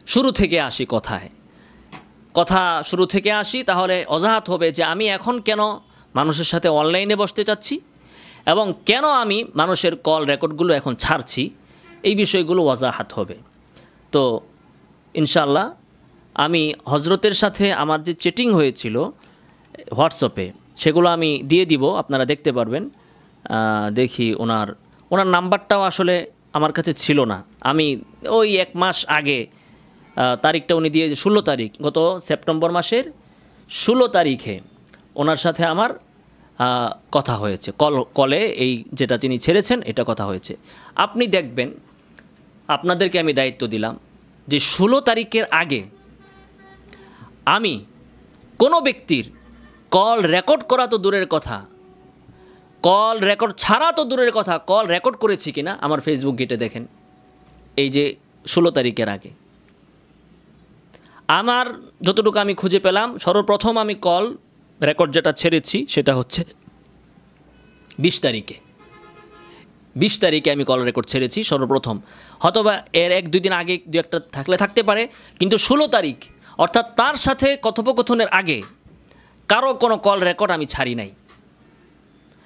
শুরু থেকে আসি কথা শুরু থেকে আসি, তাহলে অজাহাত হবে যে আমি এখন কেন মানুষের সাথে অনলাইনে বসতে চাচ্ছি এবং কেন আমি মানুষের কল রেকর্ডগুলো এখন ছাড়ছি, এই বিষয়গুলো ওয়াজাহাত হবে। তো ইনশাআল্লাহ আমি হজরতের সাথে আমার যে চ্যাটিং হয়েছিল হোয়াটসঅ্যাপে, সেগুলো আমি দিয়ে দিব, আপনারা দেখতে পারবেন। দেখি ওনার নাম্বারটাও আসলে আমার কাছে ছিল না। আমি ওই 1 মাস আগে তারিখটা উনি দিয়ে 16 তারিখ, গত সেপ্টেম্বর মাসের 16 তারিখে ওনার সাথে আমার কথা হয়েছে, কলে এই যেটা তিনি ছেড়েছেন এটা কথা হয়েছে। আপনি দেখবেন, আপনাদেরকে আমি দায়িত্ব দিলাম যে 16 তারিখের আগে আমি কোনো ব্যক্তির কল রেকর্ড করা তো দূরের কথা, কল রেকর্ড ছাড়া তো দূরের কথা, কল রেকর্ড করেছি কিনা আমার ফেসবুক গেটে দেখেন। এই যে 16 তারিখের আগে আমার যতটুকু আমি খুঁজে পেলাম, সর্বপ্রথম আমি কল রেকর্ড যেটা ছেড়েছি সেটা হচ্ছে 20 তারিখে। 20 তারিখে আমি কল রেকর্ড ছেড়েছি সর্বপ্রথম, হয়তোবা এর 1-2 দিন আগে দু একটা থাকতে পারে, কিন্তু 16 তারিখ অর্থাৎ তার সাথে কথোপকথনের আগে কারো কোনো কল রেকর্ড আমি ছাড়ি নাই।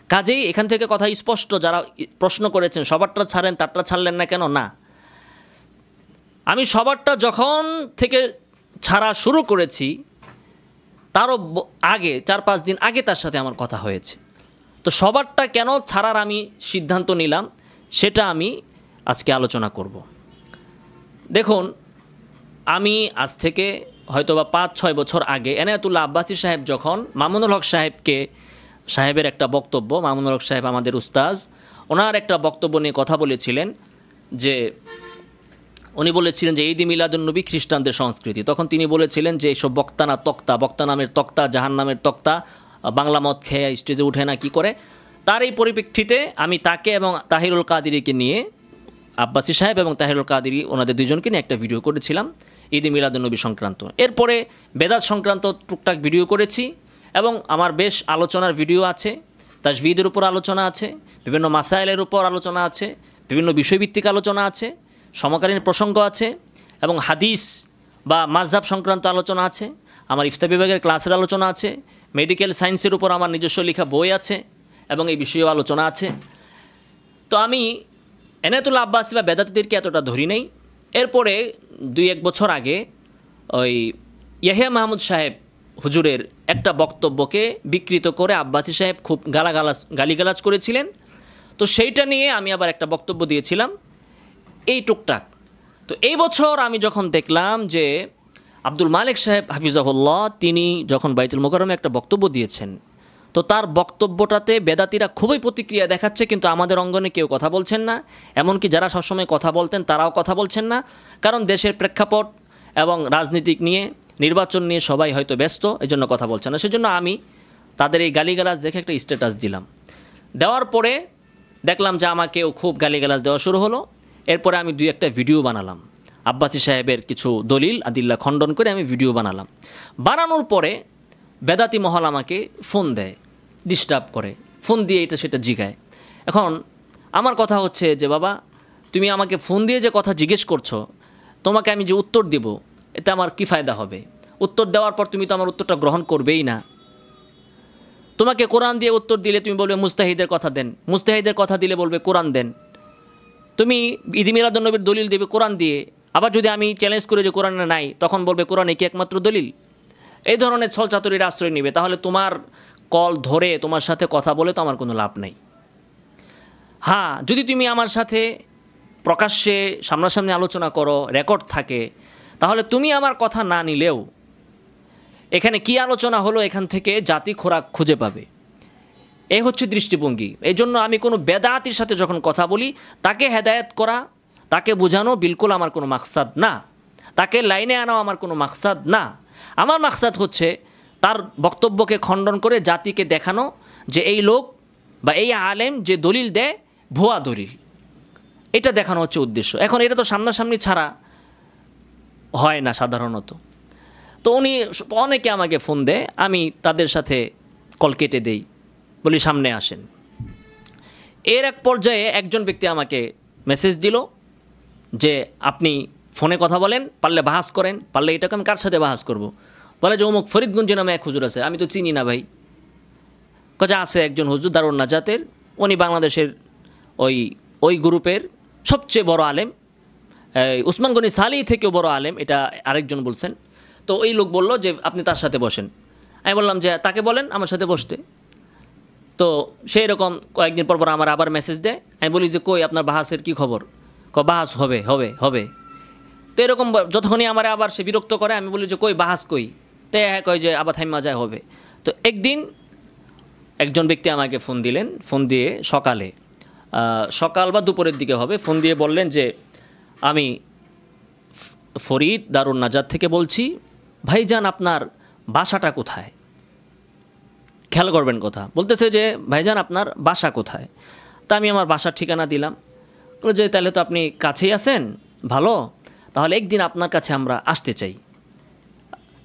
কাজেই এখান থেকে কথা স্পষ্ট, যারা প্রশ্ন করেছেন সবারটা ছাড়েন তারটা ছাড়লেন না কেন, না, আমি সবারটা যখন থেকে ছাড়া শুরু করেছি তারও আগে 4-5 দিন আগে তার সাথে আমার কথা হয়েছে। তো সবারটা কেন ছাড়ার আমি সিদ্ধান্ত নিলাম সেটা আমি আজকে আলোচনা করব। দেখুন, আমি আজ থেকে হয়তোবা 5-6 বছর আগে এনায়েতুল্লাহ আব্বাসী সাহেব যখন মামুনুল হক সাহেবের একটা বক্তব্য, মামুনুল হক সাহেব আমাদের উস্তাজ, ওনার একটা বক্তব্য নিয়ে কথা বলেছিলেন যে উনি বলেছিলেন যে ঈদ মিলাদুন্নবী খ্রিস্টানদের সংস্কৃতি। তখন তিনি বলেছিলেন যে এইসব বক্তা নামের তক্তা, জাহান নামের তক্তা, বাংলা মদ খেয়ে স্টেজে উঠে না কি করে। তার এই পরিপ্রেক্ষিতে আমি তাকে এবং তাহিরুল কাদেরীকে নিয়ে, আব্বাসী সাহেব এবং তাহিরুল কাদেরী ওনাদের দুজনকে নিয়ে একটা ভিডিও করেছিলাম ঈদ মিলাদুন্নবী সংক্রান্ত। এরপরে বেদাত সংক্রান্ত টুকটাক ভিডিও করেছি এবং আমার বেশ আলোচনার ভিডিও আছে, তাজভিদের উপর আলোচনা আছে, বিভিন্ন মাসাইলের উপর আলোচনা আছে, বিভিন্ন বিষয়ভিত্তিক আলোচনা আছে, সমকালীন প্রসঙ্গ আছে এবং হাদিস বা মাযহাব সংক্রান্ত আলোচনা আছে, আমার ইফতা বিভাগের ক্লাসের আলোচনা আছে, মেডিকেল সায়েন্সের উপর আমার নিজস্ব লেখা বই আছে এবং এই বিষয়েও আলোচনা আছে। তো আমি এনায়েতুল্লাহ আব্বাসী বা বেদাতীদেরকে এতটা ধরি নেই। এরপরে 2-1 বছর আগে ওই ইয়াহিয়া মাহমুদ সাহেব হুজুরের একটা বক্তব্যকে বিকৃত করে আব্বাসী সাহেব খুব গালিগালাজ করেছিলেন। তো সেইটা নিয়ে আমি আবার একটা বক্তব্য দিয়েছিলাম এই টুকটাক। তো এই বছর আমি যখন দেখলাম যে আব্দুল মালিক সাহেব হাফিজাহুল্লাহ তিনি যখন বাইতুল মোকাররমে একটা বক্তব্য দিয়েছেন, তো তার বক্তব্যটাতে বেদাতিরা খুবই প্রতিক্রিয়া দেখাচ্ছে, কিন্তু আমাদের অঙ্গনে কেউ কথা বলছেন না। এমনকি যারা সবসময় কথা বলতেন তারাও কথা বলছেন না, কারণ দেশের প্রেক্ষাপট এবং রাজনীতিক নিয়ে, নির্বাচন নিয়ে সবাই হয়তো ব্যস্ত, এই জন্য কথা বলছেন না। সেজন্য আমি তাদের এই গালিগালাজ দেখে একটা স্ট্যাটাস দিলাম। দেওয়ার পরে দেখলাম যে আমাকেও খুব গালিগালাজ দেওয়া শুরু হলো। এরপরে আমি 2-1টা ভিডিও বানালাম, আব্বাসী সাহেবের কিছু দলিল আদিল্লা খণ্ডন করে আমি ভিডিও বানানোর পরে বেদাতি মহল আমাকে ফোন দেয়, ডিস্টার্ব করে, ফোন দিয়ে এটা সেটা জিগায়। এখন আমার কথা হচ্ছে যে বাবা, তুমি আমাকে ফোন দিয়ে যে কথা জিজ্ঞেস করছো, তোমাকে আমি যে উত্তর দেব এতে আমার কি ফায়দা হবে? উত্তর দেওয়ার পর তুমি তো আমার উত্তরটা গ্রহণ করবেই না। তোমাকে কোরআন দিয়ে উত্তর দিলে তুমি বলবে মুস্তাহিদের কথা দেন, মুস্তাহিদের কথা দিলে বলবে কোরআন দেন। তুমি ঈদ মিলাদুন্নবীর দলিল দেবে কোরআন দিয়ে, আবার যদি আমি চ্যালেঞ্জ করে যে কোরআনে নাই, তখন বলবে কোরআনে কি একমাত্র দলিল। এই ধরনের ছলচাতুরির আশ্রয় নেবে। তাহলে তোমার কল ধরে তোমার সাথে কথা বলে তো আমার কোনো লাভ নাই। হ্যাঁ, যদি তুমি আমার সাথে প্রকাশ্যে সামনাসামনি আলোচনা করো, রেকর্ড থাকে, তাহলে তুমি আমার কথা না নিলেও এখানে কি আলোচনা হলো এখান থেকে জাতি খোরাক খুঁজে পাবে। এই হচ্ছে দৃষ্টিভঙ্গি। এই জন্য আমি কোনো বেদাতির সাথে যখন কথা বলি, তাকে হেদায়েত করা, তাকে বোঝানো বিলকুল আমার কোনো মাকসাদ না, তাকে লাইনে আনাও আমার কোনো মাকসাদ না। আমার মাকসাদ হচ্ছে তার বক্তব্যকে খণ্ডন করে জাতিকে দেখানো যে এই লোক বা এই আলেম যে দলিল দেয় ভুয়া দলিল, এটা দেখানো হচ্ছে উদ্দেশ্য। এখন এটা তো সামনাসামনি ছাড়া হয় না সাধারণত। তো উনি অনেকে আমাকে ফোন দেয়, আমি তাদের সাথে কল কেটে দেই, বলি সামনে আসেন। এর এক পর্যায়ে একজন ব্যক্তি আমাকে মেসেজ দিল যে আপনি ফোনে কথা বলেন, পারলে বাহাস করেন, পারলে এটাকে আমি কার সাথে বাহাস করব। বলে যে অমুক ফরিদগঞ্জে নামে এক হুজুর আছে, আমি তো চিনি না ভাই। কাজে আছে একজন হুজুর দারুন নাজাতের, উনি বাংলাদেশের ওই গ্রুপের সবচেয়ে বড় আলেম, উসমান গনি সালি থেকেও বড় আলেম, এটা আরেকজন বলছেন। তো ওই লোক বলল যে আপনি তার সাথে বসেন। আমি বললাম যে তাকে বলেন আমার সাথে বসতে। তো সেই রকম কয়েকদিন পর আমার আবার মেসেজ দেয়। আমি বলি যে কই আপনার বাহাসের কি খবর? বাহাস হবে হবে হবে। তো এরকম যতক্ষণই আমার আবার সে বিরক্ত করে, আমি বলি যে কই বাহাস কই, তো হ্যাঁ কয় যে আবার থাইমা যায় হবে। তো একদিন একজন ব্যক্তি আমাকে ফোন দিলেন, ফোন দিয়ে সকাল বা দুপুরের দিকে হবে, ফোন দিয়ে বললেন যে আমি ফরিদ দারুন নাজাত থেকে বলছি, ভাইজান আপনার বাসাটা কোথায়? খেয়াল করবেন কথা, বলতেছে যে ভাইজান আপনার বাসা কোথায়? তা আমি আমার বাসার ঠিকানা দিলাম। যে তাহলে তো আপনি কাছেই আছেন, ভালো, তাহলে একদিন আপনার কাছে আমরা আসতে চাই।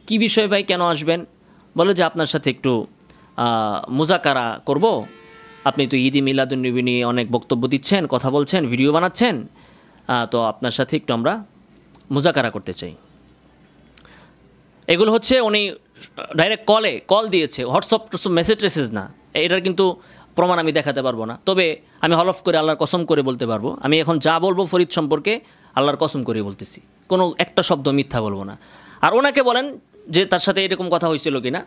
কি বিষয় ভাই, কেন আসবেন? বলে যে আপনার সাথে একটু মুজাকারা করব। আপনি তো ঈদ মিলাদুন্নবী নিয়ে অনেক বক্তব্য দিচ্ছেন, কথা বলছেন, ভিডিও বানাচ্ছেন, তো আপনার সাথে একটু আমরা মুজাকারা করতে চাই। এগুলো হচ্ছে উনি ডাইরেক্ট কল দিয়েছে, হোয়াটসঅ্যাপ মেসেজ না। এটার কিন্তু প্রমাণ আমি দেখাতে পারবো না, তবে আমি হলফ করে আল্লাহর কসম করে বলতে পারবো, আমি এখন যা বলবো ফরিদ সম্পর্কে আল্লাহর কসম করে বলতেছি, কোনো একটা শব্দ মিথ্যা বলবো না। আর ওনাকে বলেন যে তার সাথে এরকম কথা হয়েছিল কি না।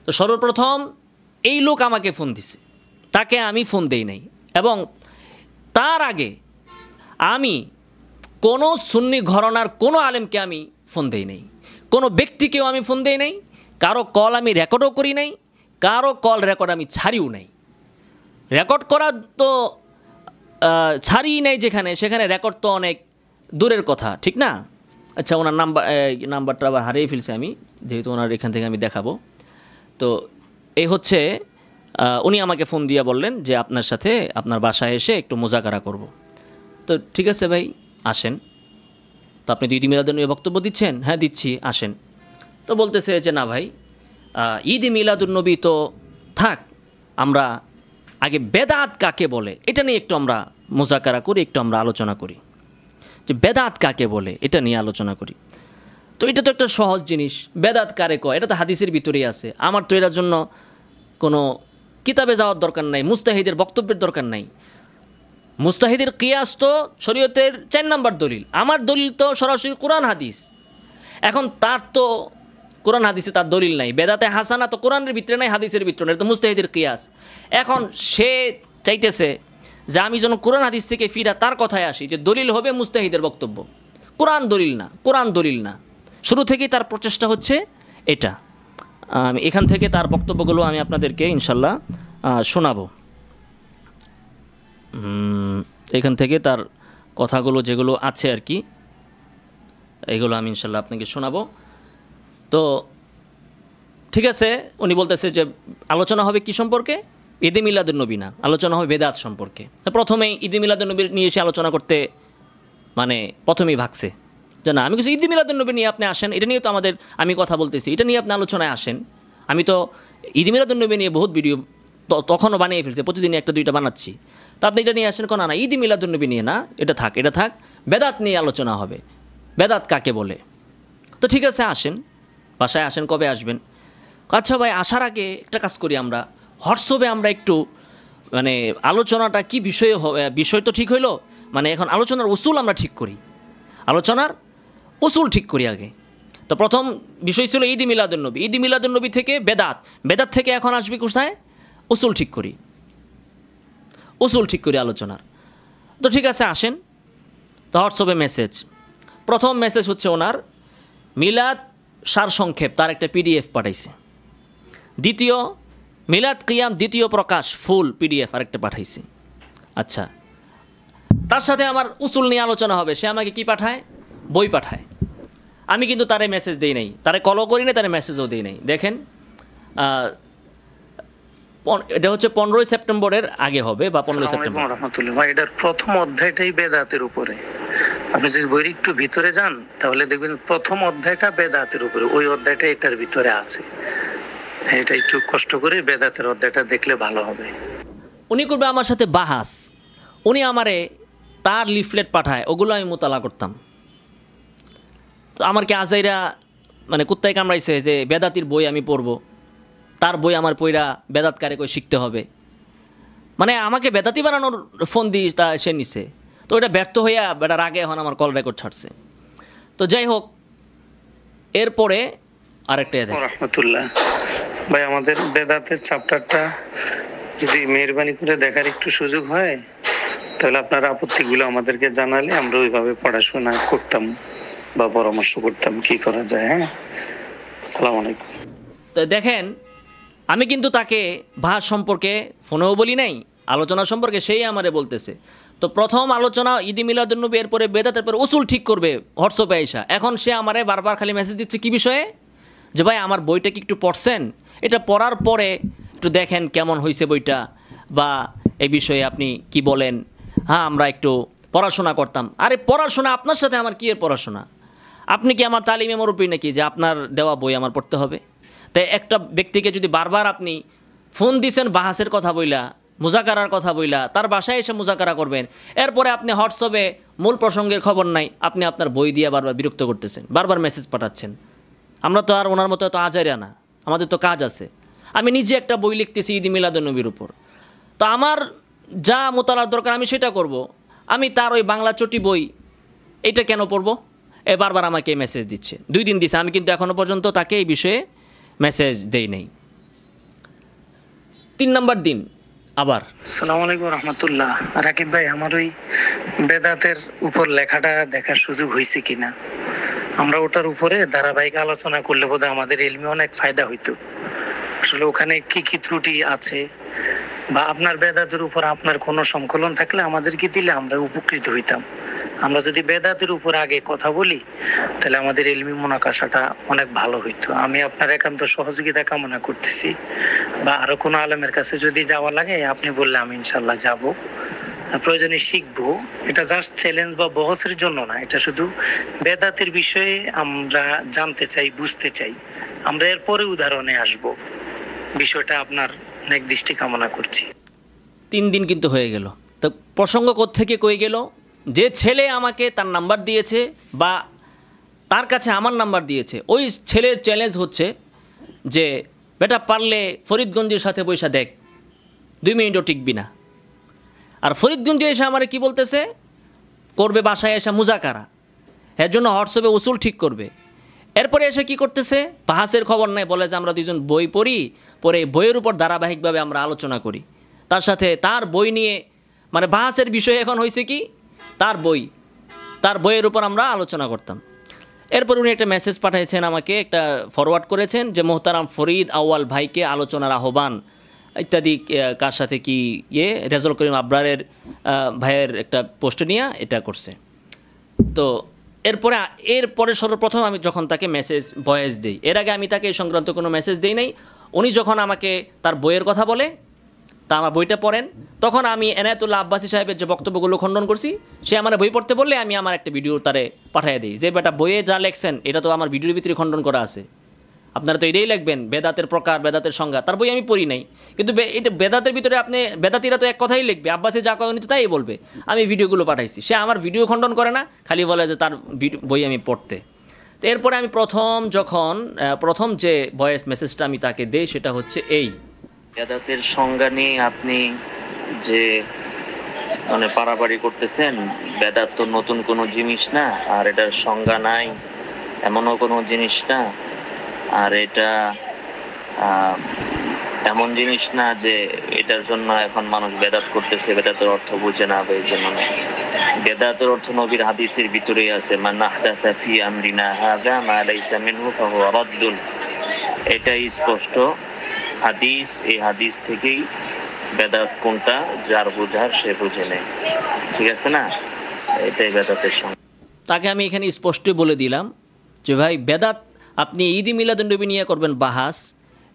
তো সর্বপ্রথম এই লোক আমাকে ফোন দিছে, তাকে আমি ফোন দেই নাই, এবং তার আগে আমি কোনো সুন্নি ঘরানার কোনো আলেমকে আমি ফোন দেই নাই, কোনো ব্যক্তিকেও আমি ফোন দেই নাই, কারো কল আমি রেকর্ডও করি নাই, কারো কল রেকর্ড আমি ছাড়িও নাই। রেকর্ড করা তো ছাড়িই নাই, সেখানে রেকর্ড তো অনেক দূরের কথা, ঠিক না? আচ্ছা, ওনার নাম্বারটা আবার হারিয়ে ফেলছি আমি, যেহেতু ওনার এখান থেকে আমি দেখাবো। তো এই হচ্ছে উনি আমাকে ফোন দিয়ে বললেন যে আপনার সাথে আপনার বাসায় এসে একটু মুজাকারা করব। তো ঠিক আছে ভাই, আসেন। তো আপনি তো ঈদ মিলাদুন্নবী বক্তব্য দিচ্ছেন? হ্যাঁ দিচ্ছি, আসেন। তো বলতেছে যে না ভাই, ঈদ মিলাদুন্নবী তো থাক, আমরা আগে বেদাত কাকে বলে এটা নিয়ে একটু আমরা মুজাকারা করি, একটু আমরা আলোচনা করি, যে বেদাত কাকে বলে এটা নিয়ে আলোচনা করি। তো এটা তো একটা সহজ জিনিস, বেদাত কারে কয়, এটা তো হাদিসের ভিতরেই আছে। আমার তো এটার জন্য কোনো কিতাবে যাওয়ার দরকার নাই, মুস্তাহিদের বক্তব্যের দরকার নাই। মুস্তাহিদের কিয়াস তো শরীয়তের 4 নম্বর দলিল, আমার দলিল তো সরাসরি কোরআন হাদিস। এখন তার তো কোরআন হাদিসে তার দলিল নাই, বেদাতে হাসানা তো কোরআনের ভিতরে নাই, হাদিসের ভিতরে নাই, তো মুস্তাহিদের কিয়াস। এখন সে চাইতেছে যে আমি যেন কোরআন হাদিস থেকে ফিরা তার কথায় আসি, যে দলিল হবে মুস্তাহিদের বক্তব্য, কোরআন দলিল না। শুরু থেকেই তার প্রচেষ্টা হচ্ছে এটা। আমি এখান থেকে তার বক্তব্যগুলো আমি আপনাদেরকে ইনশাল্লাহ শোনাবো। এখান থেকে তার কথাগুলো যেগুলো আছে আর কি, এগুলো আমি ইনশাল্লাহ আপনাকে শোনাবো। তো ঠিক আছে, উনি বলতেছে যে আলোচনা হবে কি সম্পর্কে? ঈদে মিলাদুন্নবী না, আলোচনা হবে বেদাত সম্পর্কে। তো প্রথমেই ঈদে মিলাদুন্নবী নিয়ে এসে আলোচনা করতে মানে প্রথমেই ভাগছে যে না, আমি কিছু ঈদে মিলাদুন্নবী নিয়ে আপনি আসেন, এটা নিয়ে তো আমি কথা বলতেছি, এটা নিয়ে আপনি আলোচনায় আসেন। আমি তো ঈদে মিলাদুন্নবী নিয়ে বহুত ভিডিও তখনও বানিয়ে ফেলছি, প্রতিদিনই 1-2টা বানাচ্ছি। তো আপনি এটা নিয়ে আসেন, কোনো না, ঈদে মিলাদুন্নবী নিয়ে না, এটা থাক, বেদাত নিয়ে আলোচনা হবে, বেদাত কাকে বলে। তো ঠিক আছে, আসেন, বাসায় আসেন, কবে আসবেন? আচ্ছা ভাই, আসার আগে একটা কাজ করি, আমরা হোয়াটসঅ্যাপে আমরা একটু মানে আলোচনাটা কি বিষয়ে হবে, বিষয় তো ঠিক হইলো, মানে এখন আলোচনার উসুল আমরা ঠিক করি, ঠিক করি আগে। তো প্রথম বিষয় ছিল ঈদ মিলাদুন্নবী, ঈদ মিলাদুন্নবী থেকে বেদাত থেকে এখন আসবে কোথায়? উসুল ঠিক করি আলোচনার। তো ঠিক আছে, আসেন। তো হোয়াটসঅ্যাপে প্রথম মেসেজ হচ্ছে ওনার মিলাদ সারসংক্ষেপ, তার একটা PDF পাঠাইছে। দ্বিতীয় মিলাদ কিয়াম দ্বিতীয় প্রকাশ ফুল PDF আরেকটা পাঠাইছে। আচ্ছা, তার সাথে আমার উসুল নিয়ে আলোচনা হবে, সে আমাকে কি পাঠায়? বই পাঠায়। আমি কিন্তু তারে মেসেজ দেই নাই, তারে কলও করি নাই, তারে মেসেজও দেই নাই। দেখেন, এটা হচ্ছে 15 সেপ্টেম্বরের আগে হবে, বা 15 সেপ্টেম্বর। রাহমাতুল্লাহ ভাই, এটার প্রথম অধ্যায়টাই বেদাতের উপরে। আপনি যদি বইয়ের একটু ভিতরে যান তাহলে দেখবেন প্রথম অধ্যায়টা বেদাতের উপরে, ওই অধ্যায়টা এটার ভিতরে আছে। এটা একটু কষ্ট করে বেদাতের অধ্যায়টা দেখলে ভালো হবে। উনি করবে আমার সাথে বাহাস, উনি আমারে তার লিফলেট পাঠায়, ওগুলো আমি মোতালা করতাম। তো আমার কি আজাইরা মানে কুত্তায় কামড়াইছে যে বেদাতির বই আমি পড়বো, তার বই আমার পইরা বেদাত কারে কই শিখতে হবে, মানে আমাকে বেদাতি বানানোর ফোন দিয়ে তা সে নিছে। তো এটা ব্যর্থ হইয়া বেটার আগে এখন আমার কল রেকর্ড ছাড়ছে। তো যাই হোক, এরপরে আরেকটা রহমতুল্লাহ ভাই, আমাদের বেদাতের চ্যাপ্টারটা যদি মেহরবানি করে দেখার একটু সুযোগ হয় তাহলে আপনার আপত্তিগুলো আমাদেরকে জানালে আমরা ওইভাবে পড়াশোনা করতাম বা পরামর্শ করতাম কি করা যায়। হ্যাঁ, আসসালামু আলাইকুম। তো দেখেন, আমি কিন্তু তাকে ভাষ সম্পর্কে ফোনেও বলি নাই, আলোচনা সম্পর্কে সেই আমারে বলতেছে। তো প্রথম আলোচনা ঈদ মিলাদুন্নবী, এরপরে বেদাতের পরে উসুল ঠিক করবে হোয়াটসঅ্যাপে আইসা। এখন সে আমারে বারবার খালি মেসেজ দিচ্ছে কী বিষয়ে, যে ভাই আমার বইটা কি একটু পড়ছেন, এটা পড়ার পরে একটু দেখেন কেমন হয়েছে বইটা, বা এই বিষয়ে আপনি কি বলেন। হ্যাঁ, আমরা একটু পড়াশোনা করতাম। আরে পড়াশোনা আপনার সাথে আমার কী এর পড়াশোনা? আপনি কি আমার তালিমে মুরব্বী নাকি যে আপনার দেওয়া বই আমার পড়তে হবে? তাই একটা ব্যক্তিকে যদি বারবার আপনি ফোন দিছেন বাহাসের কথা বইলা, মুজাকারার কথা বইলা, তার বাসায় এসে মুজাকারা করবেন, এরপরে আপনি হোয়াটসঅ্যাপে মূল প্রসঙ্গের খবর নাই, আপনি আপনার বই দিয়ে বারবার বিরক্ত করতেছেন, বারবার মেসেজ পাঠাচ্ছেন। আমরা তো আর ওনার মতো এত আজারিয়া না, আমাদের তো কাজ আছে। আমি নিজে একটা বই লিখতেছি ঈদ মিলাদুন্নবীর উপর, তো আমার যা মোতালার দরকার আমি সেটা করব। আমি তার ওই বাংলা চটি বই এটা কেন পড়বো? বারবার আমাকে মেসেজ দিচ্ছে, 2 দিন দিছে, আমি কিন্তু এখনও পর্যন্ত তাকে এই বিষয়ে মেসেজ দেই নাই। 3 নম্বর দিন আবার আসসালামু আলাইকুম রহমতুল্লাহ। রাকিব ভাই, আমার ওই বেদাতের উপর লেখাটা দেখার সুযোগ হয়েছে কিনা, আমরা ওটার উপরে ধারাবাহিক আলোচনা করলে বোধহয় আমাদের ইলমে অনেক ফায়দা হইতো। আসলে ওখানে কি কি ত্রুটি আছে বা আপনার বেদাতের উপর আপনার কোনো সংকলন থাকলে আমাদেরকে দিলে আমরা উপকৃত হইতাম। আমরা যদি বেদাতের উপর আগে কথা বলি তাহলে আমাদের ইলমি মুনাকাশাটা অনেক ভালো হইতো। আমি আপনার একান্ত সহযোগিতা কামনা করতেছি, বা আরো কোনো আলেমের কাছে যদি যাওয়া লাগে আপনি বললে আমি ইনশাল্লাহ যাব, প্রয়োজনে শিখবো। এটা জাস্ট চ্যালেঞ্জ বা বহসের জন্য না, এটা শুধু বেদাতের বিষয়ে আমরা জানতে চাই, বুঝতে চাই। আমরা এরপরে উদাহরণে আসব। বিষয়টা আপনার অনেক দৃষ্টি কামনা করছি। 3 দিন কিন্তু হয়ে গেল। তো প্রসঙ্গ কোত্থেকে কই গেল? যে ছেলে আমাকে তার নাম্বার দিয়েছে বা তার কাছে আমার নাম্বার দিয়েছে, ওই ছেলের চ্যালেঞ্জ হচ্ছে যে বেটা পারলে ফরিদগঞ্জের সাথে বৈশা দেখ, 2 মিনিটও টিকবি না। আর ফরিদগঞ্জে এসে আমার কি বলতেছে, করবে বাসায় এসে মুজাকারা, এর জন্য হোয়াটসঅ্যাপে উসুল ঠিক করবে। এরপরে এসে কি করতেছে, বাহাসের খবর নাই, বলে যে আমরা 2জন বই পড়ি, পরে বইয়ের উপর ধারাবাহিকভাবে আমরা আলোচনা করি। তার সাথে তার বই নিয়ে, মানে বাহাসের বিষয় এখন হয়েছে কি, তার বইয়ের উপর আমরা আলোচনা করতাম। এরপর উনি একটা মেসেজ পাঠিয়েছেন আমাকে, একটা ফরওয়ার্ড করেছেন যে মোহতারাম ফরিদ আউয়াল ভাইকে আলোচনার আহ্বান ইত্যাদি, কার সাথে কি রেজাউল করিম আবরারের ভাইয়ের একটা পোস্ট নিয়ে এটা করছে। তো এরপরে সর্বপ্রথম আমি যখন তাকে মেসেজ ভয়েস দিই, এর আগে আমি তাকে এই সংক্রান্ত কোনো মেসেজ দিই নাই। উনি যখন আমাকে তার বইয়ের কথা বলে, তা আমার বইটা পড়েন, তখন আমি এনায়েতুল্লাহ আব্বাসী সাহেবের যে বক্তব্যগুলো খণ্ডন করছি, সে আমার বই পড়তে বললে আমি আমার একটা ভিডিও তারে পাঠিয়ে দিই, যে বেটা বইয়ে যা লেখছেন এটা তো আমার ভিডিওর ভিতরে খণ্ডন করা আছে, আপনারা তো এটাই লিখবেন, বেদাতের প্রকার, বেদাতের সংজ্ঞা। তার বই আমি পড়ি নাই, কিন্তু এটা বেদাতের ভিতরে আপনি, বেদাতিরা তো এক কথাই লিখবে, আব্বাসী যা কয় উনি তো তাই বলবে। আমি ভিডিওগুলো পাঠাইছি, সে আমার ভিডিও খণ্ডন করে না, খালি বলে যে তার বই আমি পড়তে। তো এরপরে আমি প্রথম যে ভয়েস মেসেজটা আমি তাকে দেই সেটা হচ্ছে এই, বেদাতের সংজ্ঞা নিয়ে আপনি যে মানে পারাপারি করতেছেন, বেদাত তো নতুন কোনো জিনিস না, আর এটার সংজ্ঞা নাই এমনও কোনো জিনিস না, আর এটা এমন জিনিস না যে এটার জন্য এখন মানুষ বেদাত করতেছে, বেদাতের অর্থ বুঝে না, এই জন্য বেদাতের অর্থ নবীর হাদিসের ভিতরেই আছে, মান আহদাসা ফি আমরিনা হাযা মা লাইসা মিনহু ফাহুয়া রাদ্দুন। এটাই স্পষ্ট হাদিস, এই হাদিস থেকেই বেদাত কোনটা যার বুঝার সে বুঝে নেয়, ঠিক আছে না? এটাই বেদাতের সংজ্ঞা। তাকে আমি এখানে স্পষ্টই বলে দিলাম যে ভাই বেদাত, আপনি ঈদ মিলাদুন্নবী নিয়ে করবেন বাহাস,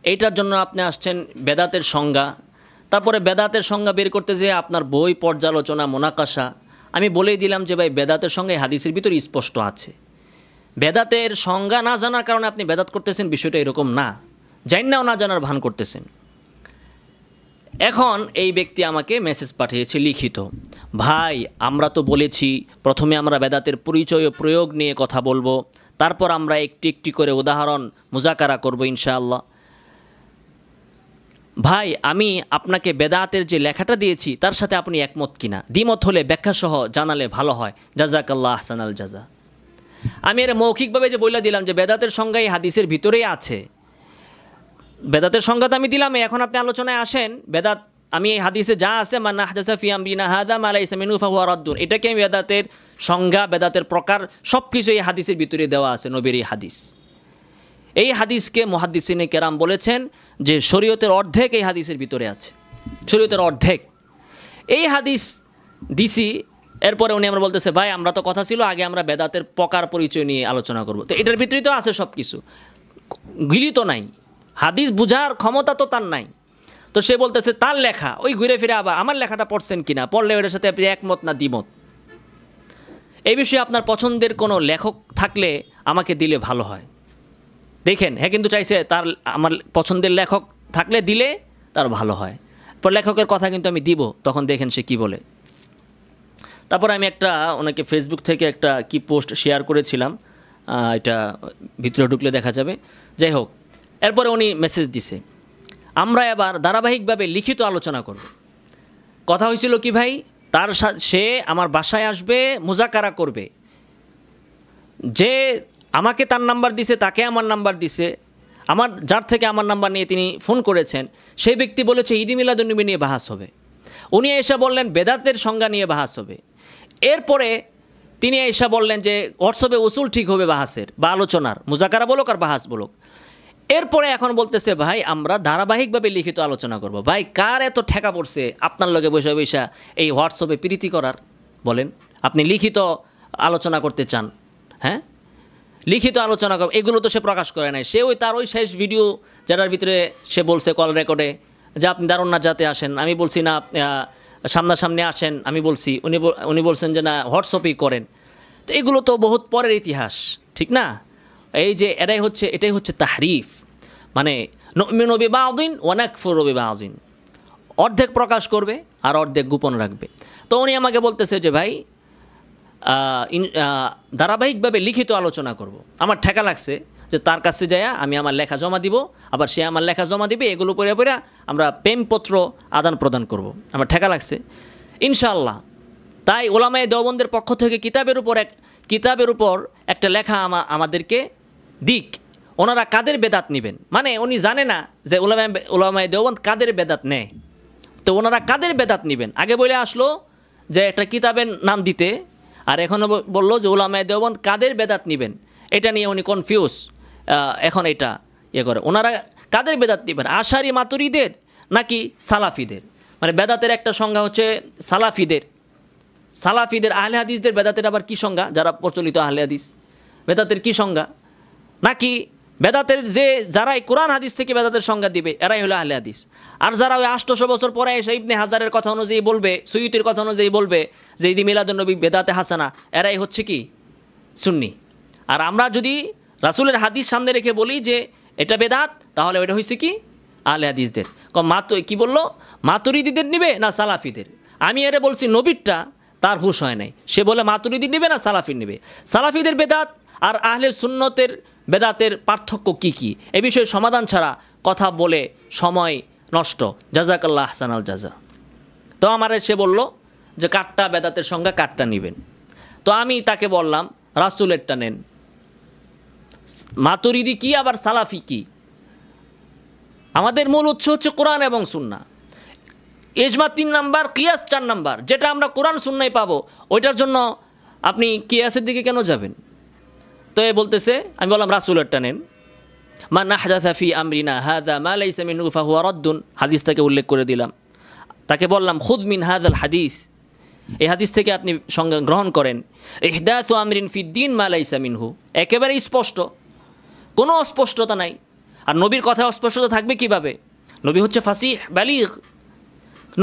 এইটার জন্য আপনি আসছেন বেদাতের সংজ্ঞা, তারপরে বেদাতের সংজ্ঞা বের করতে যেয়ে আপনার বই পর্যালোচনা মোনাকাশা। আমি বলেই দিলাম যে ভাই বেদাতের সংজ্ঞা হাদিসের ভিতরে স্পষ্ট আছে, বেদাতের সংজ্ঞা না জানার কারণে আপনি বেদাত করতেছেন, বিষয়টা এরকম না, জান্নাও না জানার ভান করতেছেন। এখন এই ব্যক্তি আমাকে মেসেজ পাঠিয়েছে লিখিত, ভাই আমরা তো বলেছি প্রথমে আমরা বেদাতের পরিচয় ও প্রয়োগ নিয়ে কথা বলবো, তারপর আমরা একটি একটি করে উদাহরণ মুজাকারা করব ইনশাআল্লাহ। ভাই, আমি আপনাকে বেদাতের যে লেখাটা দিয়েছি তার সাথে আপনি একমত কিনা, দ্বিমত হলে ব্যাখ্যা সহ জানালে ভালো হয়। জাযাকাল্লাহ আহসানাল জাযা। আমি এর মৌখিকভাবে যে বলে দিলাম যে বেদাতের সংজ্ঞা এই হাদিসের ভিতরেই আছে, বেদাতের সংজ্ঞা তো আমি দিলাম। এখন আপনি আলোচনায় আসেন। বেদাত আমি এই হাদিসে যা আছে মান আহদাসা ফি আমরিনা হাযা মা লাইসা মিনহু ফাহুয়া রাদ্দুন, এটাকে আমি বেদাতের সংজ্ঞা, বেদাতের প্রকার সব কিছু এই হাদিসের ভিতরে দেওয়া আছে, নবীর এই হাদিস। এই হাদিসকে মুহাদ্দিসিনে কেরাম বলেছেন যে শরীয়তের অর্ধেক এই হাদিসের ভিতরে আছে, শরীয়তের অর্ধেক। এই হাদিস দিছি, এরপরে উনি আমরা বলতেছে ভাই আমরা তো কথা ছিল আগে আমরা বেদাতের প্রকার পরিচয় নিয়ে আলোচনা করব। তো এটার ভিতরেই তো আছে সব কিছু, গিলি তো নাই, হাদিস বুঝার ক্ষমতা তো তার নাই। তো সে বলতেছে তার লেখা, ওই ঘুরে ফিরে আবার আমার লেখাটা পড়ছেন কিনা, পড়লে ওটার সাথে আপনি একমত না দ্বিমত। এই বিষয়ে আপনার পছন্দের কোনো লেখক থাকলে আমাকে দিলে ভালো হয়। দেখেন, হ্যাঁ কিন্তু চাইছে তার আমার পছন্দের লেখক থাকলে দিলে তার ভালো হয়। পর লেখকের কথা কিন্তু আমি দিব, তখন দেখেন সে কি বলে। তারপর আমি একটা ওনাকে ফেসবুক থেকে একটা কি পোস্ট শেয়ার করেছিলাম, এটা ভিতরে ঢুকলে দেখা যাবে। যাই হোক, এরপরে উনি মেসেজ দিছে আমরা এবার ধারাবাহিকভাবে লিখিত আলোচনা করব। কথা হয়েছিল কি ভাই, তার সে আমার বাসায় আসবে, মুজাকারা করবে। যে আমাকে তার নাম্বার দিছে, তাকে আমার নাম্বার দিছে, আমার যার থেকে আমার নাম্বার নিয়ে তিনি ফোন করেছেন, সেই ব্যক্তি বলেছে ঈদ মিলাদুন্নবী নিয়ে বাহাস হবে। উনি এসে বললেন বেদাতের সংজ্ঞা নিয়ে বাহাস হবে। এরপরে তিনি এসে বললেন যে হোয়াটসঅ্যাপে উসুল ঠিক হবে বাহাসের বা আলোচনার, মুজাকারা বলুক আর বাহাস বলুক। এরপরে এখন বলতেছে ভাই আমরা ধারাবাহিকভাবে লিখিত আলোচনা করব। ভাই কার এত ঠেকা পড়ছে আপনার লগে বসে বসে এই হোয়াটসঅ্যাপে প্রীতি করার? বলেন, আপনি লিখিত আলোচনা করতে চান? হ্যাঁ, লিখিত আলোচনা কর, এগুলো তো সে প্রকাশ করে নাই। সে ওই তার ওই শেষ ভিডিও যেটার ভিতরে সে বলছে কল রেকর্ডে যে আপনি দারুণ না যাতে আসেন, আমি বলছি না সামনাসামনি আসেন, আমি বলছি, উনি বলছেন যে না হোয়াটসঅ্যাপেই করেন। তো এগুলো তো বহুত পরের ইতিহাস, ঠিক না? এই যে এটাই হচ্ছে তাহরিফ, মানে নুমিনু বিবাযিন ওয়া নাকফুরু বিবাযিন, অর্ধেক প্রকাশ করবে আর অর্ধেক গোপন রাখবে। তো উনি আমাকে বলতেছে যে ভাই ধারাবাহিকভাবে লিখিত আলোচনা করব। আমার ঠেকা লাগছে যে তার কাছে যাইয়া আমি আমার লেখা জমা দিব, আবার সে আমার লেখা জমা দিবে, এগুলো পড়ে পড়ে আমরা প্রেমপত্র আদান প্রদান করব। আমার ঠেকা লাগছে ইনশাআল্লাহ। তাই ওলামায়ে দেওবন্দের পক্ষ থেকে কিতাবের উপর একটা লেখা আমাদেরকে দিক, ওনারা কাদের বেদাত নেবেন। মানে উনি জানে না যে ওলামায়ে দেওবন্দ কাদের বেদাত নেয়, তো ওনারা কাদের বেদাত নেবেন। আগে বলে আসলো যে একটা কিতাবের নাম দিতে, আর এখনও বললো যে ওলামায়ে দেওবন্দ কাদের বেদাত নেবেন, এটা নিয়ে উনি কনফিউজ। এখন এটা করে ওনারা কাদের বেদাত নেবেন, আশারি মাতুরিদের নাকি সালাফিদের। মানে বেদাতের একটা সংজ্ঞা হচ্ছে সালাফিদের আহলে হাদিসদের বেদাতের আবার কি সংজ্ঞা, যারা প্রচলিত আহলে হাদিস বেদাতের কি সংজ্ঞা, নাকি বেদাতের যারা কোরআন হাদিস থেকে বেদাতের সংজ্ঞা দিবে এরাই হলো আহলে হাদিস। আর যারা ওই 800 বছর পরে এসে ইবনে হাজারের কথা অনুযায়ী বলবে, সুয়ুতির কথা অনুযায়ী বলবে যে ঈদ মিলাদুন্নবী বেদাতে হাসানা, এরাই হচ্ছে কি সুন্নি। আর আমরা যদি রাসূলের হাদিস সামনে রেখে বলি যে এটা বেদাত, তাহলে ওইটা হচ্ছে কি আহলে হাদিসদের। কি বললো, মাতুরিদিদের নিবে না সালাফিদের? আমি এরে বলছি নবীরটা তার হুশ হয় নাই, সে বলে মাতুরিদি নিবে না সালাফির নিবে। সালাফিদের বেদাত আর আহলে সুন্নতের বেদাতের পার্থক্য কি কি, এ বিষয়ে সমাধান ছাড়া কথা বলে সময় নষ্ট। জাযাকাল্লাহ আহসানাল জাযা। তো আমার সে বলল যে কাটটা বেদাতের সংজ্ঞা কাটটা নেবেন। তো আমি তাকে বললাম রাসূলেরটা নেন। মাতুরিদি কি আবার সালাফি কি? আমাদের মূল উৎস হচ্ছে কোরআন এবং সুন্নাহ। ইজমা 3 নাম্বার, কিয়াস 4 নাম্বার। যেটা আমরা কোরআন সুন্নায় পাবো ওইটার জন্য আপনি কিয়াসের দিকে কেন যাবেন? তো এ বলতেছে, আমি বললাম রাসূলেরটা নেন। মান আহদাসা ফি আমরিনা হাযা মা লাইসা মিনহু ফাহুয়া রাদ্দুন, হাদিসটাকে উল্লেখ করে দিলাম। তাকে বললাম খুদ মিন হাযাল হাদিস, এই হাদিস থেকে আপনি সংজ্ঞা গ্রহণ করেন। ইহদাসু আমরিন ফিদ্দিন মা লাইসা মিনহু, একেবারে স্পষ্ট, কোনো অস্পষ্টতা নাই। আর নবীর কথা অস্পষ্টতা থাকবে কিভাবে? নবী হচ্ছে ফাসিহ বালিগ।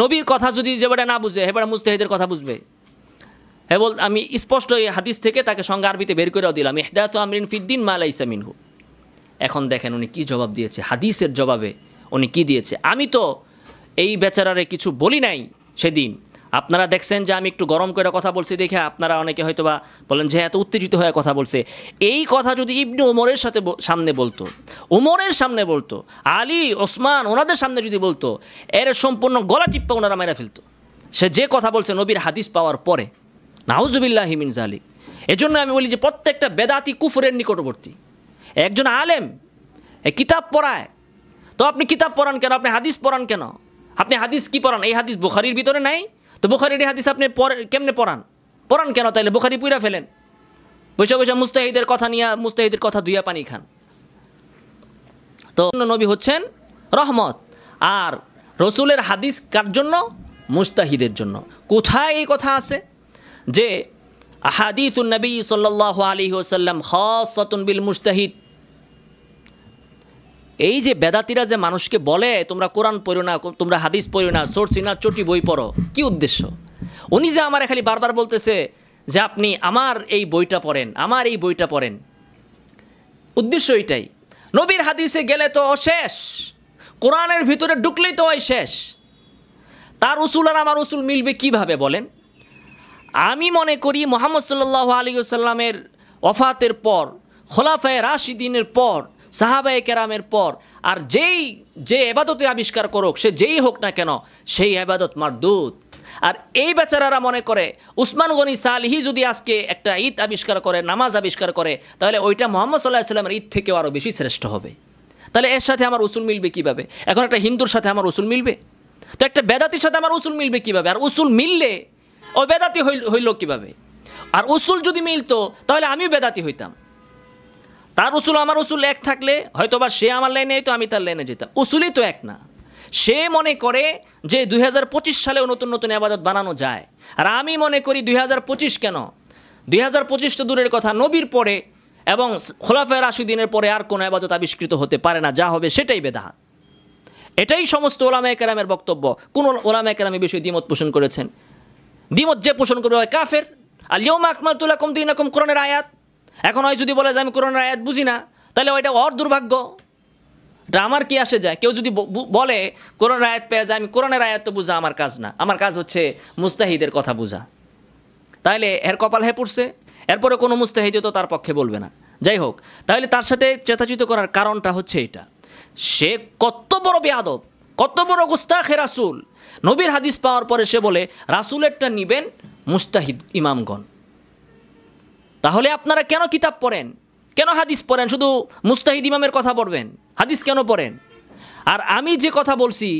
নবীর কথা যদি যেবারে না বুঝে হেবারে মুজতাহিদের কথা বুঝবে। আমি স্পষ্ট এই হাদিস থেকে তাকে সংজ্ঞা আরবিতে বের করেও দিলাম, ইহদাসু আমরিন ফিদ্দিন মা লাইসা মিনহু। এখন দেখেন উনি কি জবাব দিয়েছে, হাদিসের জবাবে উনি কি দিয়েছে। আমি তো এই বেচারারে কিছু বলি নাই সেদিন, আপনারা দেখছেন যে আমি একটু গরম করে কথা বলছি দেখে আপনারা অনেকে হয়তো বা বলেন যে এত উত্তেজিত হয়ে কথা বলছে। এই কথা যদি ইবনে ওমরের সামনে বলতো, ওমরের সামনে বলতো, আলী ওসমান ওনাদের সামনে যদি বলতো, এর সম্পূর্ণ গলা টিপ্পা ওনারা মেরে ফেলতো। সে যে কথা বলছে নবীর হাদিস পাওয়ার পরে, নাউজুবিল্লাহি মিন যালিক। এজন্য আমি বলি যে প্রত্যেকটা বেদাতি কুফরের নিকটবর্তী। একজন আলেম কিতাব পড়ায়, তো আপনি কিতাব পড়ান কেন? আপনি হাদিস পড়ান কেন? আপনি হাদিস কি পড়ান? এই হাদিস বুখারীর ভিতরে নাই, তো বুখারীর হাদিস আপনি কেমনে পড়ান কেন? তাইলে বুখারী পুইরা ফেলেন, বসে বসে মুস্তাহিদের কথা নিয়ে মুস্তাহিদের কথা দুইয়া পানি খান। তো নবী হচ্ছেন রহমত, আর রসুলের হাদিস কার জন্য? মুস্তাহিদের জন্য। কোথায় এই কথা আছে যে আহাদিসুন নবী সাল্লাল্লাহু আলাইহি ওয়াসাল্লাম খাসাতুন বিল মুস্তাহিদ? এই যে বেদাতিরা যে মানুষকে বলে তোমরা কোরআন পড়ো না, তোমরা হাদিস পড়ো না, সোর্সিনা চটি বই পড়ো, কি উদ্দেশ্য? উনি যে আমার খালি বারবার বলতেছে যে আপনি আমার এই বইটা পড়েন, আমার এই বইটা পড়েন, উদ্দেশ্য এটাই। নবীর হাদিসে গেলে তো শেষ, কোরআনের ভিতরে ঢুকলেই তো হয় শেষ। তার উসুল আর আমার উসুল মিলবে কিভাবে বলেন? আমি মনে করি মুহাম্মদ সাল্লাল্লাহু আলাইহি ওয়াসাল্লামের ওফাতের পর, খোলাফায়ে রাশিদিনের পর, সাহাবায়ে কেরামের পর আর যে এবাদতে আবিষ্কার করুক, সে যেই হোক না কেন, সেই এবাদত মারদুদ। আর এই বেচারারা মনে করে উসমান গনি সালিহি যদি আজকে একটা ঈদ আবিষ্কার করে, নামাজ আবিষ্কার করে, তাহলে ওইটা মুহাম্মদ সাল্লাল্লাহু আলাইহি ওয়াসাল্লামের ঈদ থেকেও আরও বেশি শ্রেষ্ঠ হবে। তাহলে এর সাথে আমার উসুল মিলবে কিভাবে? এখন একটা হিন্দুর সাথে আমার উসুল মিলবে, তো একটা বেদাতির সাথে আমার উসুল মিলবে কিভাবে? আর উসুল মিললে ওই বেদাতি হইল কিভাবে? আর উসুল যদি মিলতো তাহলে আমিও বেদাতি হইতাম। তার উসুল আমার উসুল এক থাকলে হয়তোবা সে আমার লাইনে যেত, আমি তার লাইনে যেতাম। উসুলই তো এক না। সে মনে করে যে 2025 সালেও নতুন নতুন আবাদত বানানো যায়, আর আমি মনে করি 2025 কেন, 2025 তো দূরের কথা, নবীর পরে এবং খোলাফায়ে রাশিদিনের পরে আর কোনো আবাদত আবিষ্কৃত হতে পারে না, যা হবে সেটাই বেদাত। এটাই সমস্ত ওলামায়ে কেরামের বক্তব্য। কোন ওলামায়ে কেরাম এই বিষয়ে দ্বিমত পোষণ করেছেন? দ্বিমত যে পোষণ করবে হয় কাফের। আল ইয়াউমা আকমালতু লাকুম দীনাকুম, কোরআনের আয়াত। এখন হয় যদি বলে যে আমি কোরআনের আয়াত বুঝি না, তাহলে ওইটা ওর দুর্ভাগ্য, এটা আমার কি আসে যায়? কেউ যদি বলে কোরআনের আয়াত পেয়ে যায়, আমি কোরআনের আয়াত তো বুঝা আমার কাজ না, আমার কাজ হচ্ছে মুস্তাহিদের কথা বুঝা, তাহলে এর কপাল হে পড়ছে। এরপরে কোনো মুস্তাহিদ তো তার পক্ষে বলবে না। যাই হোক, তাহলে তার সাথে চেতাচিত করার কারণটা হচ্ছে এটা, সে কত বড় বেয়াদব, কত বড় গুস্তাখে রাসূল। নবীর হাদিস পাওয়ার পরে সে বলে রাসূলেরটা নিবেন মুস্তাহিদ ইমামগণ। তাহলে আপনারা কেন কিতাব পড়েন, কেন হাদিস পড়েন? শুধু মুস্তাহিদ ইমামের কথা পড়বেন, হাদিস কেন পড়েন? আর আমি যে কথা বলছি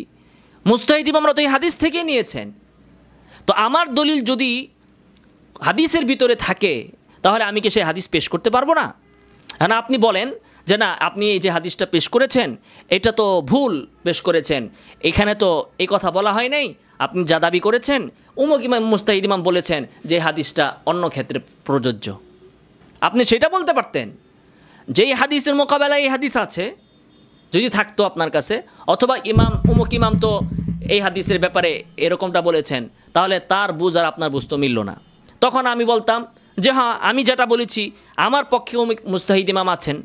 মুস্তাহিদ ইমামরা তো এই হাদিস থেকেই নিয়েছেন। তো আমার দলিল যদি হাদিসের ভিতরে থাকে তাহলে আমি কি সেই হাদিস পেশ করতে পারবো না? হ্যাঁ, আপনি বলেন যে না, আপনি এই যে হাদিসটা পেশ করেছেন এটা তো ভুল পেশ করেছেন, এখানে তো এই কথা বলা হয় নাই, আপনি যা দাবি করেছেন উমুক ইমাম মুস্তাহিদ ইমাম বলেছেন যে হাদিসটা অন্য ক্ষেত্রে প্রযোজ্য। আপনি সেটা বলতে পারতেন, যেই হাদিসের মোকাবেলায় এই হাদিস আছে যদি থাকতো আপনার কাছে, অথবা ইমাম উমুক ইমাম তো এই হাদিসের ব্যাপারে এরকমটা বলেছেন, তাহলে তার বুঝ আর আপনার বুঝ তো মিলল না। তখন আমি বলতাম যে হ্যাঁ, আমি যেটা বলেছি আমার পক্ষে অমুক মুস্তাহিদ ইমাম আছেন,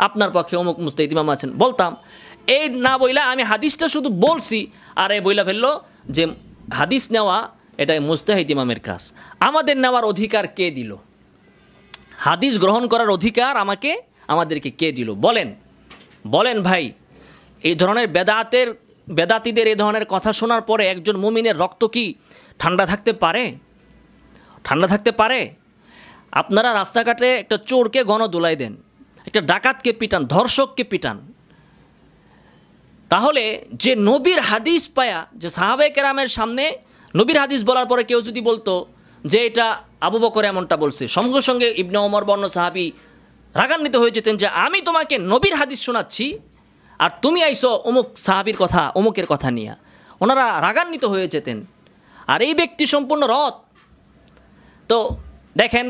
আপনার পক্ষে অমুক মুস্তাহিদ ইমাম আছেন, বলতাম। এই না বইলা আমি হাদিসটা শুধু বলছি, আর এই বইলা ফেললো যে হাদিস নেওয়া এটা মুস্তাহিদ ইমামের কাজ। আমাদের নেওয়ার অধিকার কে দিল? হাদিস গ্রহণ করার অধিকার আমাদেরকে কে দিল? বলেন ভাই, এই ধরনের বেদাতিদের এই ধরনের কথা শোনার পরে একজন মুমিনের রক্ত কি ঠান্ডা থাকতে পারে? আপনারা রাস্তাঘাটে একটা চোরকে গণদোলাই দেন, একটা ডাকাতকে পিটান, ধর্ষককে পিটান, তাহলে যে নবীর হাদিস পায়া, যে সাহাবায়ে কেরামের সামনে নবীর হাদিস বলার পরে কেউ যদি বলতো যে এটা আবু বকর এমনটা বলছে, সঙ্গে সঙ্গে ইবনে ওমর বর্ণ সাহাবী রাগান্বিত হয়ে যেতেন যে আমি তোমাকে নবীর হাদিস শোনাচ্ছি আর তুমি আইসো অমুক সাহাবীর কথা, অমুকের কথা নিয়ে, ওনারা রাগান্বিত হয়ে যেতেন। আর এই ব্যক্তি সম্পূর্ণ রদ। তো দেখেন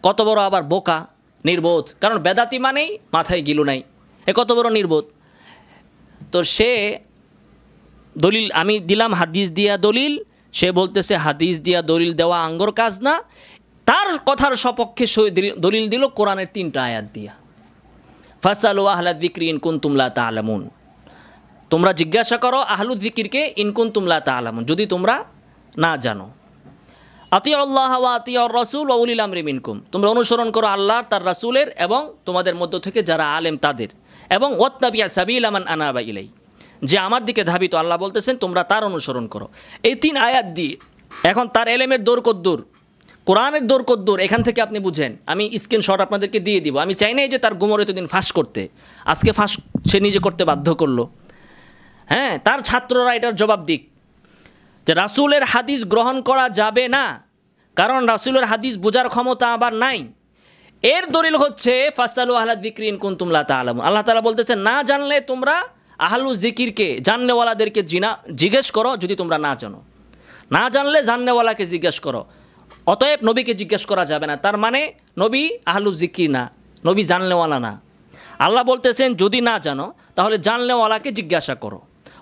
কত বড় আবার বোকা, নির্বোধ, কারণ বেদাতি মানেই মাথায় গিলু নাই, এ কত বড় নির্বোধ। তো সে দলিল আমি দিলাম হাদিস দিয়া দলিল, সে বলতেছে হাদিস দিয়া দলিল দেওয়া আঙ্গর কাজ না। তার কথার সপক্ষে দলিল দিল কোরআনের 3টা আয়াত দিয়া, ফাসালু আহলা যিকরি ইন কুনতুম লা তা'লামুন, তোমরা জিজ্ঞাসা করো আহলু যিকিরকে ইন কুনতুম লা তা'লামুন, যদি তোমরা না জানো। আতিউল্লাহ ওয়া আতিউর রাসূল ওয়া উলিল আমরি মিনকুম, তোমরা অনুসরণ করো আল্লাহর, তার রাসূলের এবং তোমাদের মধ্য থেকে যারা আলেম তাদের, এবং ওয়াত্তাবিয়া সাবিলা মান আনাবা ইলাই, যে আমার দিকে ধাবিত, আল্লাহ বলতেছেন তোমরা তার অনুসরণ করো। এই 3 আয়াত দিয়ে এখন তার এলেমের দৌড় কদ্দুর, কোরআনের দৌড় কদ্দুর, এখান থেকে আপনি বুঝেন। আমি স্ক্রিনশট আপনাদেরকে দিয়ে দিব। আমি চাই না যে তার গুমর এতদিন ফাঁস করতে, আজকে ফাঁস সে নিজে করতে বাধ্য করলো। হ্যাঁ, তার ছাত্ররা এটার জবাব দিক যে রাসূলের হাদিস গ্রহণ করা যাবে না, কারণ রাসূলের হাদিস বোঝার ক্ষমতা আবার নাই। এর দলিল হচ্ছে ফাসালু আহলা যিকরি ইন কুনতুম লা তা'লামুন। আল্লাহ তাআলা বলতেছেন না জানলে তোমরা আহলু যিকিরকে, জাননেওয়ালাদেরকে জিজ্ঞেস করো যদি তোমরা না জানো। না জানলে জাননেওয়ালাকে জিজ্ঞেস করো। অতএব নবীকে জিজ্ঞেস করা যাবে না, তার মানে নবী আহলু যিকির না, নবী জাননেওয়ালা না। আল্লাহ বলতেছেন যদি না জানো তাহলে জাননেওয়ালাকে জিজ্ঞাসা করো।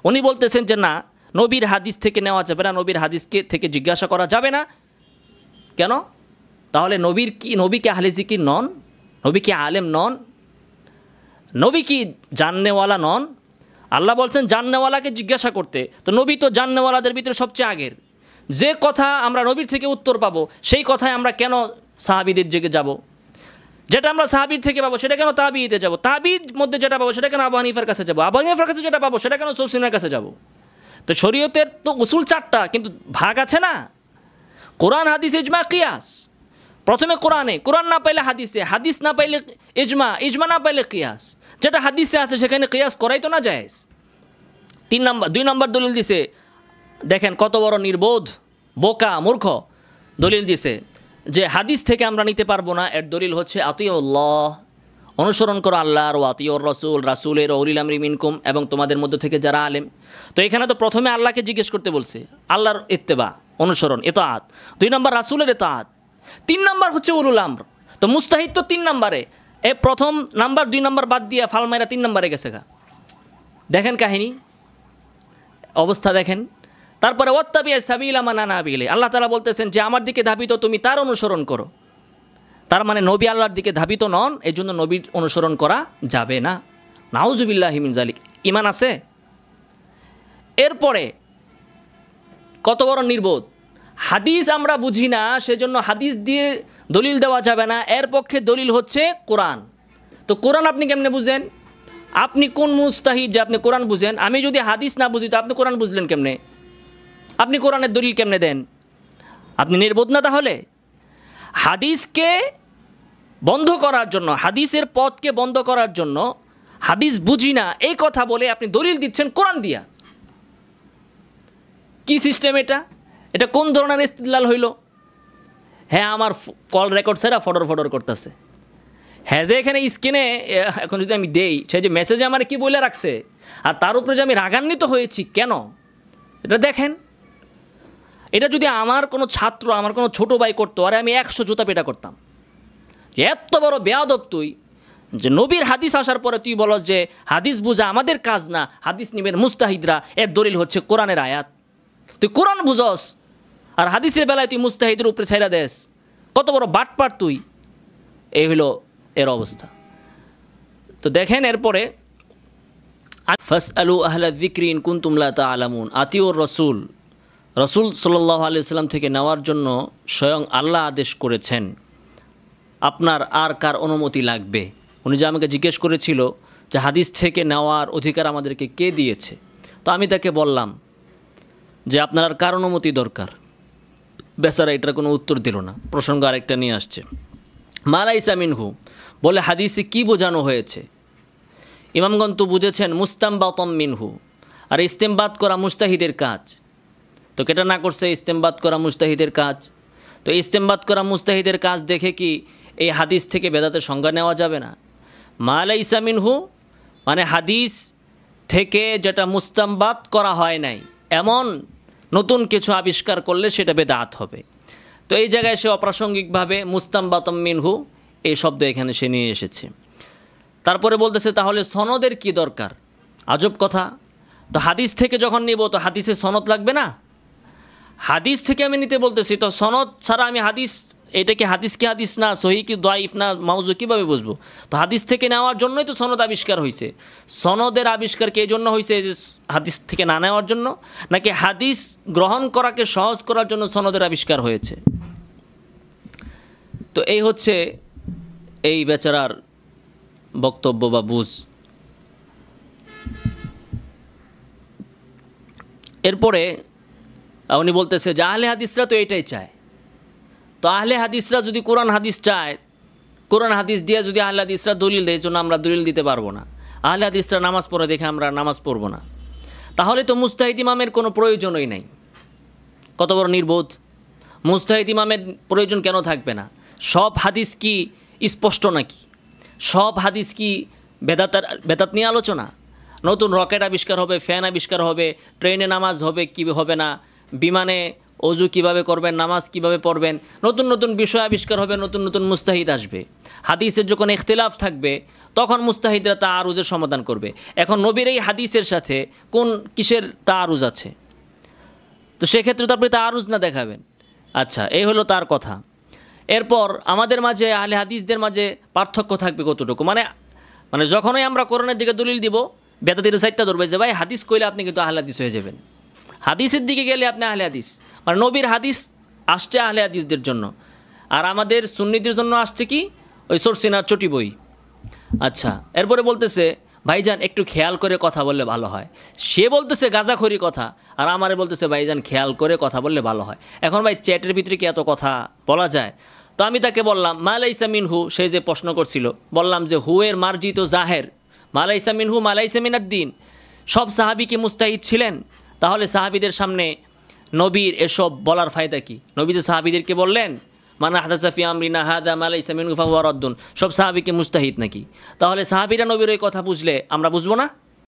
উনি বলতেছেন যে না, নবীর হাদিস থেকে নেওয়া যাবে না, নবীর হাদিসকে থেকে জিজ্ঞাসা করা যাবে না। কেন? তাহলে নবী কি আহলে যিকির নন? নবী কি আলেম নন? নবী কি জাননেওয়ালা নন? আল্লাহ বলছেন জাননেওয়ালাকে জিজ্ঞাসা করতে। তো নবী তো জাননেওয়ালাদের ভিতরে সবচেয়ে আগের। যে কথা আমরা নবীর থেকে উত্তর পাবো সেই কথায় আমরা কেন সাহাবীদের দিকে যাব? যেটা আমরা সাহাবীর থেকে পাবো সেটা কেন তাবিঈতে যাব? তাবিঈর মধ্যে যেটা পাবো সেটা কেন আবু হানিফার কাছে যাব? আবু হানিফার কাছে যেটা পাবো সেটা কেন সুফিয়ানের কাছে যাব? তো শরীয়তের তো উসুল 4টা, কিন্তু ভাগ আছে না। কোরআন, হাদিস, ইজমা, কিয়াস। প্রথমে কোরআন না পাইলে হাদিসে, হাদিস না পাইলে ইজমা, ইজমা না পাইলে কিয়াস। যেটা হাদিসে আছে সেখানে কিয়াস করাই তো না জায়েজ। 2 নম্বর দলিল দিছে, দেখেন কত বড় নির্বোধ, বোকা, মূর্খ দলিল দিছে যে হাদিস থেকে আমরা নিতে পারবো না। এর দলিল হচ্ছে আতিউল্লাহ, অনুসরণ করো আল্লাহর, ওয়া আতিউর রাসূল, রাসূলের, উলিল আমরি মিনকুম, এবং তোমাদের মধ্য থেকে যারা আলেম। তো এখানে তো প্রথমে আল্লাহকে জিজ্ঞেস করতে বলছে, আল্লাহর ইত্তেবা, অনুসরণ, ইতাআত। 2 নম্বর রাসূলের ইতাআত। 3 নম্বর হচ্ছে উলুল আমর। তো মুস্তাহিদ তো 3 নম্বরে, এ প্রথম নাম্বার 2 নম্বর বাদ দিয়ে ফালমাইরা 3 নম্বরে গেছে গা। দেখেন কাহিনী, অবস্থা দেখেন। তারপরে ওয়াত্তাবিয়া সাবিলা মান আনাবা ইলাই, আল্লাহ তাআলা বলতেছেন যে আমার দিকে ধাবিত তুমি তার অনুসরণ করো। তার মানে নবী আল্লাহর দিকে ধাবিত নন, এই জন্য নবীর অনুসরণ করা যাবে না। নাউজুবিল্লাহি মিন যালিক। ঈমান আছে? এরপরে কত বড় নির্বোধ, হাদিস আমরা বুঝি না সেজন্য হাদিস দিয়ে দলিল দেওয়া যাবে না। এর পক্ষে দলিল হচ্ছে কোরআন। তো কোরআন আপনি কেমনে বুঝেন? আপনি কোন মুস্তাহিদ যে আপনি কোরআন বুঝেন? আমি যদি হাদিস না বুঝি তো আপনি কোরআন বুঝলেন কেমনে? আপনি কোরআনের দলিল কেমনে দেন? আপনি নির্বোধ না? তাহলে হাদিসকে বন্ধ করার জন্য, হাদিসের পথকে বন্ধ করার জন্য, হাদিস বুঝি না এই কথা বলে আপনি দলিল দিচ্ছেন কোরআন দিয়া। কি সিস্টেম এটা? এটা কোন ধরনের ইস্তিদলাল হইল? হ্যাঁ, আমার কল রেকর্ড ছাড়া ফডর করতেছে। হ্যাঁ, যে এখানে স্ক্রিনে এখন যদি আমি দেই, সে যে মেসেজে আমার কি বলে রাখছে, আর তার উপরে যে আমি রাগান্বিত হয়েছি কেন, এটা দেখেন। এটা যদি আমার কোনো ছাত্র, আমার কোনো ছোটো ভাই করতো, আরে আমি 100 জুতা পেটা করতাম। যে এত বড় বেয়াদব তুই, যে নবীর হাদিস আসার পরে তুই বলস যে হাদিস বুঝা আমাদের কাজ না, হাদিস নিবেন মুস্তাহিদরা, এর দলিল হচ্ছে কোরআনের আয়াত। তুই কোরআন বুঝস আর হাদিসের বেলায় তুই মুস্তাহিদের উপরে ছাইরা দেস, কত বড় বাটপার তুই। এই হলো এর অবস্থা। তো দেখেন এরপরে ফাসআলু আহলা যিকরি ইন কুনতুম লা তা'লামুন, আতিউর রাসূল, রাসূল সাল্লাল্লাহু আলাইহি ওয়াসাল্লাম থেকে নেওয়ার জন্য স্বয়ং আল্লাহ আদেশ করেছেন। আপনার আর কার অনুমতি লাগবে? উনি যে আমাকে জিজ্ঞেস করেছিল যে হাদিস থেকে নেওয়ার অধিকার আমাদেরকে কে দিয়েছে, তো আমি তাকে বললাম যে আপনার আর কার অনুমতি দরকার? বেচারা এটার কোনো উত্তর দিল না। প্রসঙ্গ আরেকটা নিয়ে আসছে, মা লাইসা মিনহু, বলে হাদিসে কি বোঝানো হয়েছে? ইমামগণ তো বুঝেছেন মুস্তামবাতাম মিনহু, আর ইস্তেমবাত করা মুস্তাহিদের কাজ। তো কেটা না করছে ইস্তেমবাত করা মুস্তাহিদের কাজ? তো ইস্তেমবাত করা মুস্তাহিদের কাজ দেখে কি এই হাদিস থেকে বেদাতের সংজ্ঞা নেওয়া যাবে না? মা লাইসা মিনহু মানে হাদিস থেকে যেটা মুস্তামবাত করা হয় নাই, এমন নতুন কিছু আবিষ্কার করলে সেটা বেদাত হবে। তো এই জায়গায় সে অপ্রাসঙ্গিকভাবে মুস্তামবাতাম মিনহু এই শব্দ এখানে সে নিয়ে এসেছে। তারপরে বলতেছে তাহলে সনদের কি দরকার? আজব কথা। তো হাদিস থেকে যখন নিব তো হাদিসে সনদ লাগবে না? হাদিস থেকে আমি নিতে বলতেছি, তো সনদ ছাড়া আমি হাদিস, এটা কি হাদিস না, সহি কি দাইফ না মাউজু, কীভাবে বুঝবো? তো হাদিস থেকে নেওয়ার জন্যই তো সনদ আবিষ্কার হয়েছে। সনদের আবিষ্কার কি এই জন্য হয়েছে যে হাদিস থেকে না নেওয়ার জন্য, নাকি হাদিস গ্রহণ করাকে সহজ করার জন্য সনদের আবিষ্কার হয়েছে? তো এই হচ্ছে এই বেচারার বক্তব্য বা বুঝ। এরপরে উনি বলতেছে যে আহলে হাদিসরা তো এটাই চায়। তো আহলে হাদিসরা যদি কোরআন হাদিস চায়, কোরআন হাদিস দিয়ে যদি আহলে হাদিসরা দলিল দেয়, জন্য আমরা দলিল দিতে পারবো না। আহলে হাদিসরা নামাজ পড়ে দেখে আমরা নামাজ পড়বো না, তাহলে তো মুস্তাহিদ ইমামের কোনো প্রয়োজনই নাই। কত বড় নির্বোধ! মুস্তাহিদ ইমামের প্রয়োজন কেন থাকবে না? সব হাদিস কি স্পষ্ট নাকি? সব হাদিস কি বেদাত নিয়ে আলোচনা? নতুন রকেট আবিষ্কার হবে, ফ্যান আবিষ্কার হবে, ট্রেনে নামাজ হবে কি হবে না, বিমানে অজু কিভাবে করবেন, নামাজ কিভাবে পড়বেন, নতুন নতুন বিষয় আবিষ্কার হবে, নতুন নতুন মুস্তাহিদ আসবে। হাদিসের যখন ইখতিলাফ থাকবে তখন মুস্তাহিদরা তাআরুজের সমাধান করবে। এখন নবীর এই হাদিসের সাথে কোন কিসের তাআরুজ আছে? তো সেক্ষেত্রে তো আপনি তাআরুজ না দেখাবেন। আচ্ছা, এই হলো তার কথা। এরপর আমাদের মাঝে আহলে হাদিসদের মাঝে পার্থক্য থাকবে কতটুকু, মানে যখনই আমরা কোরআনের দিকে দলিল দিব, বেদাতিরা সাইটটা ধরবে যে ভাই হাদিস কইলে আপনি কিন্তু আহলে হাদিস হয়ে যাবেন, হাদিসের দিকে গেলে আপনি আহলে হাদিস। মানে নবীর হাদিস আসছে আহলে হাদিসদের জন্য, আর আমাদের সুন্নিদের জন্য আসছে কি ওই সরসিনার চটি বই। আচ্ছা, এরপরে বলতেছে ভাইজান একটু খেয়াল করে কথা বললে ভালো হয়। সে বলতেছে গাঁজাখড়ি কথা, আর আমারে বলতেছে ভাইজান খেয়াল করে কথা বললে ভালো হয়। এখন ভাই চ্যাটের ভিতরে কি এত কথা বলা যায়? তো আমি তাকে বললাম মালাইসা মিনহু, সে যে প্রশ্ন করছিল, বললাম যে হুয়ের মার্জিত জাহের, মালাইসা মিনহু মালাইসা মিনাদ্দিন। সব সাহাবি কি মুস্তাহিদ ছিলেন? তাহলে সাহাবিদের সামনে নবীর এসব বলার ফায়দা কি? নবী যে সাহাবিদেরকে বললেন মানা হাদাসা ফি আমরিনা হাদা মালাইসা মিনহু ফাহুয়া রাদ্দুন, সব সাহাবি কি মুস্তাহিদ নাকি? তাহলে সাহাবিরা নবীর ওই কথা বুঝলে আমরা বুঝবো না?